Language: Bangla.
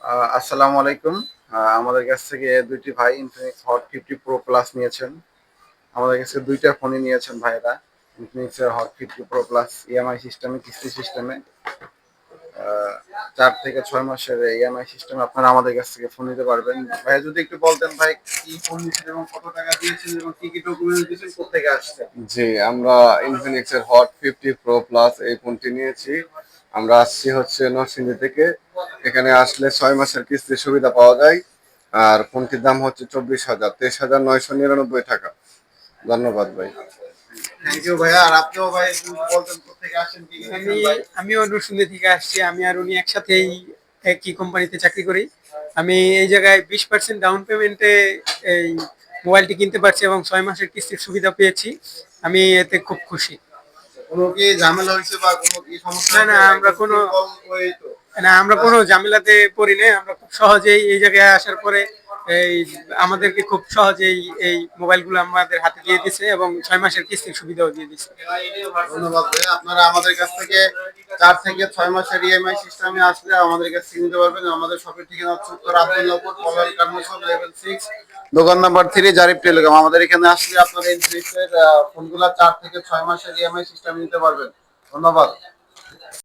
আসসালামু আলাইকুম। আমাদের কাছ থেকে দুইটি ভাই ইনফিনিক্স হট 50 প্রো প্লাস নিয়েছেন। আমাদের কাছে দুইটা ফোনই নিয়েছেন ভাইরা। ইনফিনিক্স এর হট 50 প্রো প্লাস ইএমআই সিস্টেমে, কিস্তি সিস্টেমে ৪ থেকে ৬ মাসের ইএমআই সিস্টেমে আপনারা আমাদের কাছ থেকে ফোন নিতে পারবেন। ভাই যদি একটু বলতেন ভাই কি ফোন নিয়েছেন এবং কত টাকা দিয়েছেন এবং কি কি ডকুমেন্টস দিয়েছেন, কোত্থেকে আসছে? জি, আমরা ইনফিনিক্স এর হট 50 প্রো প্লাস এই ফোনটি নিয়েছি। আমরা আসছি হচ্ছে নরসিংদী থেকে। এখানে আসলে 6 মাসের কিস্তির সুবিধা পাওয়া যায়। আর ফোনটির দাম হচ্ছে 24,000, 23,999 টাকা। ধন্যবাদ ভাই। থ্যাংক ইউ ভাইয়া। আর আপনিও ভাই যদি বলতেন কোত্থেকে আসছেন, কি কি আমি নিয়েছেন ভাই? আমিও নরসিংদী থেকে আসছি। আমি আর উনি একসাথেই একই কোম্পানিতে চাকরি করি। আমি এই জায়গায় 20% ডাউন পেমেন্টে এই মোবাইলটি কিনতে পারছি এবং 6 মাসের কিস্তির সুবিধা পেয়েছি। আমি এতে খুব খুশি। কোনো কি ঝামেলা হয়েছে বা কোনো কি সমস্যা না না হয়েছে? আমরা একদম কোনো সিম্পল ওয়ে তো। না আমরা কোনো ঝামেলাতে পড়ি নাই। আমরা খুব সহজেই এই জায়গায় আসার পরে এই আমাদেরকে খুব সহজেই এই মোবাইলগুলো আমাদের হাতে দিয়ে দিছে এবং 6 মাসের কিস্তির সুবিধাও দিয়ে দিছে। ধন্যবাদ ভাই। আপনারা আমাদের কাছ থেকে ৪ থেকে ৬ মাসের ইএমআই সিস্টেমে আসলে আমাদের কাছে নিতে পারবেন। আমাদের শপের ঠিকানা হচ্ছে উত্তর আব্দুল্লাহপুর, পলাশ কার্মসল লেভেল 6, দোকান নাম্বার 3, জারিফ টেলিকম। আমাদের এখানে আসলে আপনারা ইনফিনিক্সের ফোনগুলা ৪ থেকে ৬ মাসের ইএমআই সিস্টেমে নিতে পারবেন। ধন্যবাদ।